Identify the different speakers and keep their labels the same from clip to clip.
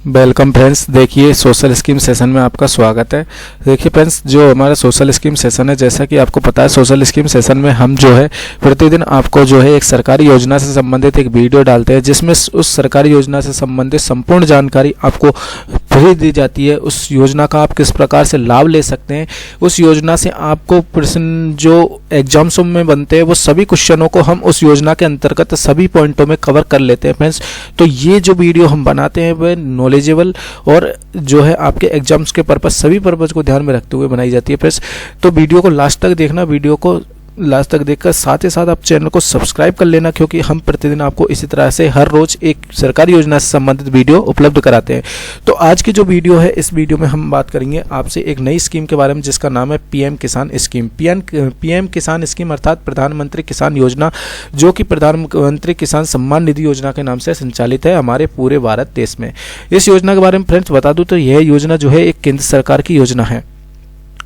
Speaker 1: Welcome friends. देखिए, social scheme session में आपका स्वागत है। देखिए फ्रेंड्स, जो हमारा सोशल स्कीम सेशन है, जैसा कि आपको पता है, सोशल स्कीम सेशन में हम जो है प्रतिदिन आपको जो है एक सरकारी योजना से संबंधित एक वीडियो डालते हैं, जिसमें उस सरकारी योजना से संबंधित संपूर्ण जानकारी आपको फ्री दी जाती है। उस योजना का आप किस प्रकार से लाभ ले सकते हैं, उस योजना से आपको प्रश्न जो एग्जाम्स में बनते हैं वो सभी क्वेश्चनों को हम उस योजना के अंतर्गत सभी पॉइंटों में कवर कर लेते हैं फ्रेंड्स। तो ये जो वीडियो हम बनाते हैं वह नॉलेजेबल और जो है आपके एग्जाम्स के पर्पस, सभी पर्पस को ध्यान में रखते हुए बनाई जाती है फ्रेंड्स। तो वीडियो को लास्ट तक देखना, वीडियो को लास्ट तक देखकर साथ ही साथ आप चैनल को सब्सक्राइब कर लेना, क्योंकि हम प्रतिदिन आपको इसी तरह से हर रोज एक सरकारी योजना से संबंधित वीडियो उपलब्ध कराते हैं। तो आज की जो वीडियो है, इस वीडियो में हम बात करेंगे आपसे एक नई स्कीम के बारे में, जिसका नाम है पीएम किसान स्कीम। पीएम किसान स्कीम अर्थात प्रधानमंत्री किसान योजना, जो कि प्रधानमंत्री किसान सम्मान निधि योजना के नाम से संचालित है हमारे पूरे भारत देश में। इस योजना के बारे में फ्रेंड्स बता दूं तो यह योजना जो है एक केंद्र सरकार की योजना है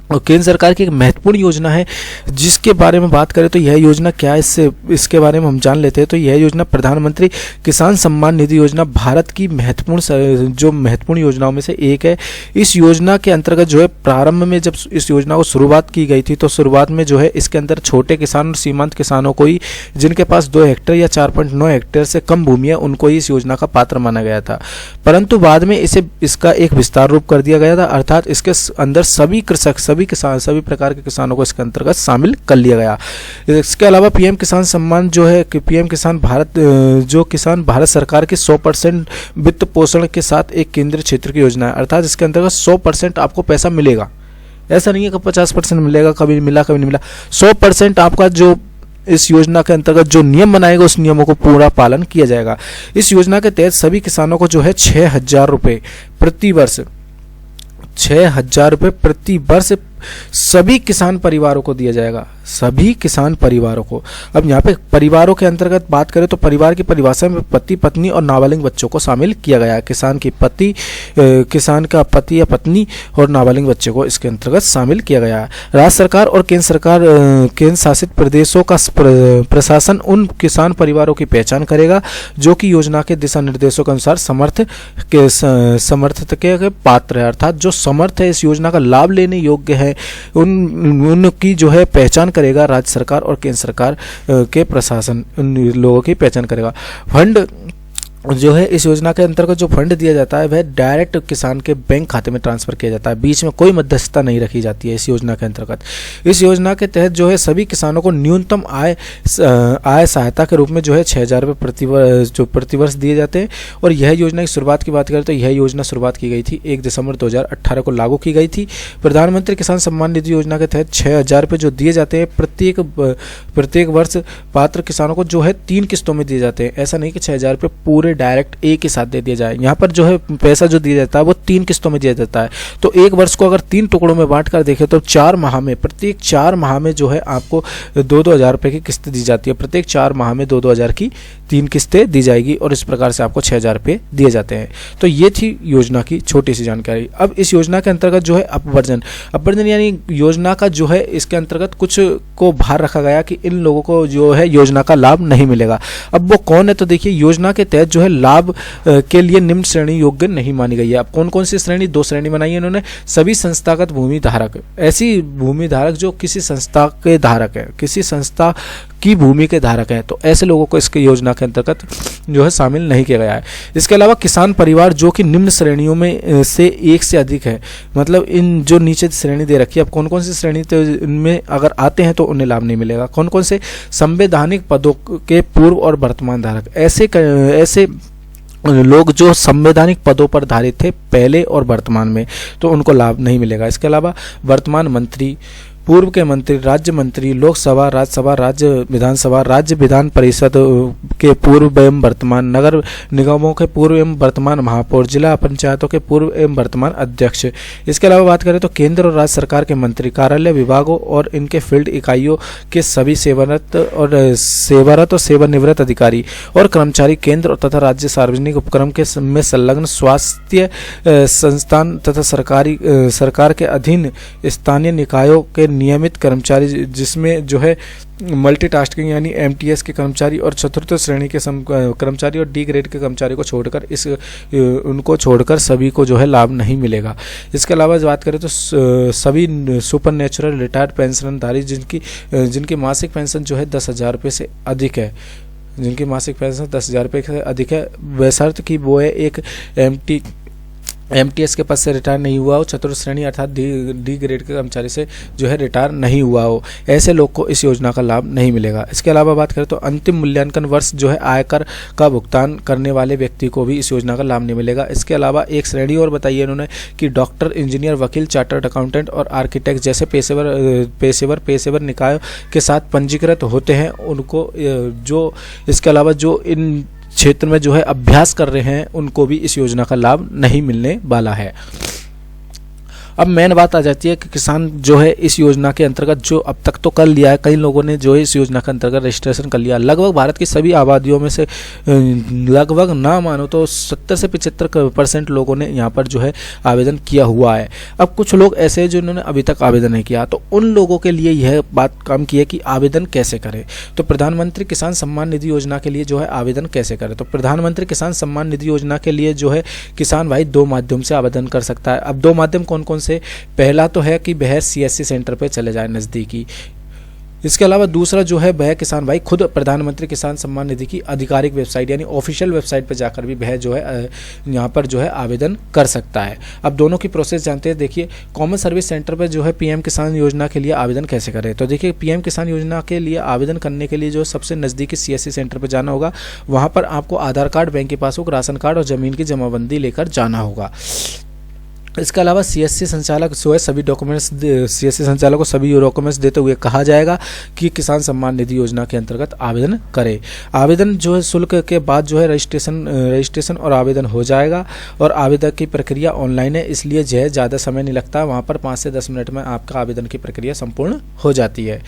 Speaker 1: और केंद्र सरकार की एक महत्वपूर्ण योजना है, जिसके बारे में बात करें तो यह योजना क्या है, इसके बारे में हम जान लेते हैं। तो यह योजना प्रधानमंत्री किसान सम्मान निधि योजना भारत की महत्वपूर्ण योजनाओं में से एक है। इस योजना के अंतर्गत जो है प्रारंभ में जब इस योजना को शुरुआत की गई थी, तो शुरुआत में जो है इसके अंदर छोटे किसान और सीमांत किसानों को ही, जिनके पास 2 हेक्टेयर या 4.9 हेक्टेयर से कम भूमि है, उनको ही इस योजना का पात्र माना गया था। परंतु बाद में इसका एक विस्तार रूप कर दिया गया था, अर्थात इसके अंदर सभी प्रकार के किसानों को इसके अंतर्गत शामिल कर लिया गया। इसके अलावा पीएम किसान सम्मान जो है कि पीएम किसान भारत सरकार के 100% वित्त पोषण के साथ एक केंद्रीय क्षेत्र की योजना है, अर्थात इसके अंतर्गत 100% आपको पैसा मिलेगा। ऐसा नहीं है कि 50% मिलेगा, कभी मिला कभी नहीं मिला। 100% आपका जो इस योजना के अंतर्गत जो नियम बनाएगा, उस नियमों को पूरा पालन किया जाएगा। इस योजना के तहत सभी किसानों को जो है 6,000 रुपये प्रति वर्ष, 6,000 रुपये प्रति वर्ष सभी किसान परिवारों को दिया जाएगा, सभी किसान परिवारों को। अब यहाँ पे परिवारों के अंतर्गत बात करें तो परिवार की परिभाषा में पति पत्नी और नाबालिग बच्चों को शामिल किया गया है। किसान का पति या पत्नी और नाबालिग बच्चे को इसके अंतर्गत शामिल किया गया है। राज्य सरकार और केंद्र शासित प्रदेशों का प्रशासन उन किसान परिवारों की पहचान करेगा जो कि योजना के दिशा निर्देशों के अनुसार समर्थ के पात्र है, अर्थात जो समर्थ है, इस योजना का लाभ लेने योग्य है, उनकी जो है पहचान करेगा राज्य सरकार और केंद्र सरकार के प्रशासन, उन लोगों की पहचान करेगा। फंड जो है इस योजना के अंतर्गत जो फंड दिया जाता है वह डायरेक्ट किसान के बैंक खाते में ट्रांसफर किया जाता है, बीच में कोई मध्यस्थता नहीं रखी जाती है इस योजना के अंतर्गत। इस योजना के तहत जो है सभी किसानों को न्यूनतम आय सहायता के रूप में जो है 6,000 रुपये प्रति वर्ष दिए जाते हैं। और यह योजना की शुरुआत की बात करें तो यह योजना शुरुआत की गई थी 1 दिसंबर 2018 को लागू की गई थी। प्रधानमंत्री किसान सम्मान निधि योजना के तहत 6,000 रुपये जो दिए जाते हैं प्रत्येक वर्ष पात्र किसानों को जो है 3 किस्तों में दिए जाते हैं। ऐसा नहीं कि 6,000 रुपये पूरे डायरेक्ट एक ही साथ दे दिया जाए। यहाँ पर जो है पैसा जो दिया जाता है वो 3 किस्तों में दिया जाता है। तो एक वर्ष को अगर 3 टुकड़ों में बांट कर देखें तो 4 माह में, प्रत्येक 4 माह में जो है आपको 2-2 हज़ार रुपये की किस्त दी जाती है। प्रत्येक 4 माह में 2-2 हज़ार की 3 किस्तें दी जाएगी और इस प्रकार से आपको 6,000 रुपये दिए जाते हैं। तो ये थी योजना की छोटी सी जानकारी। अब इस योजना के अंतर्गत जो है अपवर्जन यानी योजना का जो है इसके अंतर्गत कुछ को बाहर रखा गया कि इन लोगों को जो है योजना का लाभ नहीं मिलेगा। अब वो कौन है, तो देखिए योजना के तहत जो है लाभ के लिए निम्न श्रेणी योग्य नहीं मानी गई है। अब कौन कौन सी श्रेणी, 2 श्रेणी बनाई है इन्होंने। सभी संस्थागत भूमि धारक, ऐसी भूमि धारक जो किसी संस्था के धारक है, किसी संस्था की भूमि के धारक हैं, तो ऐसे लोगों को इसके योजना के अंतर्गत जो है शामिल नहीं किया गया है। इसके अलावा किसान परिवार जो कि निम्न श्रेणियों में से एक से अधिक है, मतलब इन जो नीचे श्रेणी दे रखी है, अब कौन कौन सी श्रेणी तो इनमें अगर आते हैं तो उन्हें लाभ नहीं मिलेगा। कौन कौन से, संवैधानिक पदों के पूर्व और वर्तमान धारक, ऐसे लोग जो संवैधानिक पदों पर धारित थे पहले और वर्तमान में, तो उनको लाभ नहीं मिलेगा। इसके अलावा वर्तमान मंत्री, पूर्व के मंत्री, राज्य मंत्री, लोकसभा, राज्यसभा, राज्य विधानसभा, राज्य विधान परिषद के पूर्व एवं वर्तमान, नगर निगमों के पूर्व एवं वर्तमान महापौर, जिला पंचायतों के पूर्व एवं वर्तमान अध्यक्ष। इसके अलावा बात करें तो केंद्र और राज्य सरकार के मंत्री, कार्यालय, विभागों और इनके फील्ड इकाइयों के सभी सेवारत और सेवानिवृत्त अधिकारी और कर्मचारी, केंद्र तथा राज्य सार्वजनिक उपक्रम के में संलग्न स्वास्थ्य संस्थान तथा सरकार के अधीन स्थानीय निकायों के नियमित कर्मचारी जिसमें जो है मल्टीटास्किंग यानी एमटीएस के कर्मचारी और चतुर्थ श्रेणी के कर्मचारी और डी ग्रेड के कर्मचारी को छोड़कर उनको छोड़कर सभी को जो है लाभ नहीं मिलेगा। इसके अलावा बात करें तो सभी सुपर नेचुरल रिटायर्ड पेंशनधारी जिनकी मासिक पेंशन जो है 10,000 रुपये से अधिक है, जिनकी मासिक पेंशन 10,000 रुपये से अधिक है, बशर्त कि वो है एक एमटीएस के पद से रिटायर नहीं हुआ हो, चतुर्थ श्रेणी अर्थात डी ग्रेड के कर्मचारी से जो है रिटायर नहीं हुआ हो, ऐसे लोग को इस योजना का लाभ नहीं मिलेगा। इसके अलावा बात करें तो अंतिम मूल्यांकन वर्ष जो है आयकर का भुगतान करने वाले व्यक्ति को भी इस योजना का लाभ नहीं मिलेगा। इसके अलावा एक श्रेणी और बताइए इन्होंने कि डॉक्टर, इंजीनियर, वकील, चार्टर्ड अकाउंटेंट और आर्किटेक्ट जैसे पेशेवर निकायों के साथ पंजीकृत होते हैं उनको इसके अलावा जो इन क्षेत्र में जो है अभ्यास कर रहे हैं उनको भी इस योजना का लाभ नहीं मिलने वाला है। अब मेन बात आ जाती है कि किसान जो है इस योजना के अंतर्गत जो अब तक तो कर लिया है, कई लोगों ने जो है इस योजना के अंतर्गत रजिस्ट्रेशन कर लिया। लगभग भारत की सभी आबादियों में से लगभग ना मानो तो 70 से 75% लोगों ने यहाँ पर जो है आवेदन किया हुआ है। अब कुछ लोग ऐसे हैं जिन्होंने अभी तक आवेदन नहीं किया, तो उन लोगों के लिए यह बात काम की है कि आवेदन कैसे करें। तो प्रधानमंत्री किसान सम्मान निधि योजना के लिए जो है आवेदन कैसे करें, तो प्रधानमंत्री किसान सम्मान निधि योजना के लिए जो है किसान भाई 2 माध्यम से आवेदन कर सकता है। अब 2 माध्यम कौन कौन से? पहला तो है कि वह सीएससी सेंटर पे चले जाए नज़दीकी। इसके अलावा दूसरा जो है वह किसान भाई खुद प्रधानमंत्री किसान सम्मान निधि की आधिकारिक वेबसाइट यानी ऑफिशियल वेबसाइट पर जाकर भी वह जो है यहाँ पर जो है आवेदन कर सकता है। अब दोनों की प्रोसेस जानते हैं। देखिए, कॉमन सर्विस सेंटर पर जो है पीएम किसान योजना के लिए आवेदन कैसे करें। तो देखिए, पीएम किसान योजना के लिए आवेदन करने के लिए जो सबसे नज़दीकी सीएससी सेंटर पर जाना होगा। वहाँ पर आपको आधार कार्ड, बैंक की पासबुक, राशन कार्ड और ज़मीन की जमाबंदी लेकर जाना होगा। इसके अलावा सीएससी संचालक जो है सभी डॉक्यूमेंट्स सीएससी संचालक को सभी डॉक्यूमेंट्स देते हुए कहा जाएगा कि किसान सम्मान निधि योजना के अंतर्गत आवेदन करें। आवेदन जो है शुल्क के बाद जो है रजिस्ट्रेशन और आवेदन हो जाएगा और आवेदन की प्रक्रिया ऑनलाइन है, इसलिए जो है ज़्यादा समय नहीं लगता। वहाँ पर 5 से 10 मिनट में आपका आवेदन की प्रक्रिया संपूर्ण हो जाती है।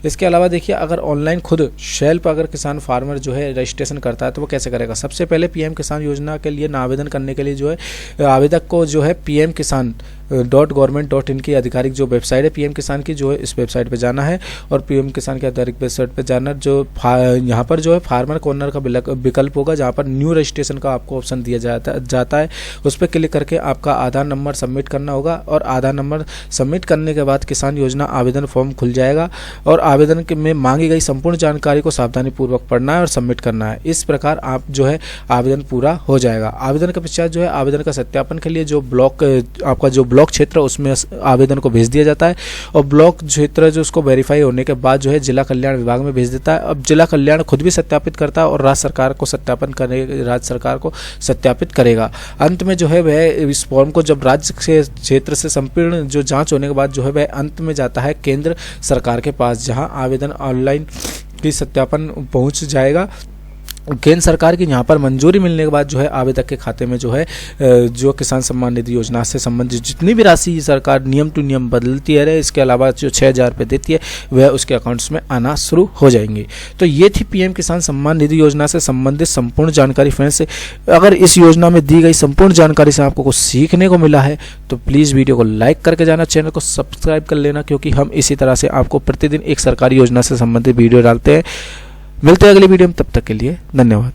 Speaker 1: इसके अलावा देखिए, अगर ऑनलाइन खुद शेल्फ अगर किसान फार्मर जो है रजिस्ट्रेशन करता है तो वो कैसे करेगा। सबसे पहले पीएम किसान योजना के लिए आवेदन करने के लिए जो है आवेदक को जो है pmkisan.government.in की आधिकारिक जो वेबसाइट है पीएम किसान की, जो है इस वेबसाइट पे जाना है और पीएम किसान की आधिकारिक वेबसाइट पे जाना। जो यहाँ पर जो है फार्मर कॉर्नर का विकल्प होगा जहाँ पर न्यू रजिस्ट्रेशन का आपको ऑप्शन दिया जाता है। उस पर क्लिक करके आपका आधार नंबर सबमिट करना होगा और आधार नंबर सबमिट करने के बाद किसान योजना आवेदन फॉर्म खुल जाएगा और आवेदन में मांगी गई संपूर्ण जानकारी को सावधानीपूर्वक पढ़ना है और सबमिट करना है। इस प्रकार आप जो है आवेदन पूरा हो जाएगा। आवेदन के पश्चात जो है आवेदन का सत्यापन के लिए जो आपका जो ब्लॉक क्षेत्र उसमें आवेदन को भेज दिया जाता है और ब्लॉक क्षेत्र जो उसको वेरीफाई होने के बाद जो है जिला कल्याण विभाग में भेज देता है। अब जिला कल्याण खुद भी सत्यापित करता है और राज्य सरकार को सत्यापित करेगा। अंत में जो है वह इस फॉर्म को जब राज्य के क्षेत्र से संपूर्ण जो जांच होने के बाद जो है वह अंत में जाता है केंद्र सरकार के पास, जहां आवेदन ऑनलाइन की सत्यापन पहुंच जाएगा। केंद्र सरकार की यहाँ पर मंजूरी मिलने के बाद जो है आवेदक के खाते में जो है जो किसान सम्मान निधि योजना से संबंधित जितनी भी राशि सरकार नियम टू नियम बदलती है, इसके अलावा जो 6,000 रुपये देती है वह उसके अकाउंट्स में आना शुरू हो जाएंगे। तो ये थी पीएम किसान सम्मान निधि योजना से संबंधित संपूर्ण जानकारी। फ्रेंड्स, अगर इस योजना में दी गई संपूर्ण जानकारी से आपको कुछ सीखने को मिला है तो प्लीज़ वीडियो को लाइक करके जाना, चैनल को सब्सक्राइब कर लेना, क्योंकि हम इसी तरह से आपको प्रतिदिन एक सरकारी योजना से संबंधित वीडियो डालते हैं। मिलते हैं अगली वीडियो में, तब तक के लिए धन्यवाद।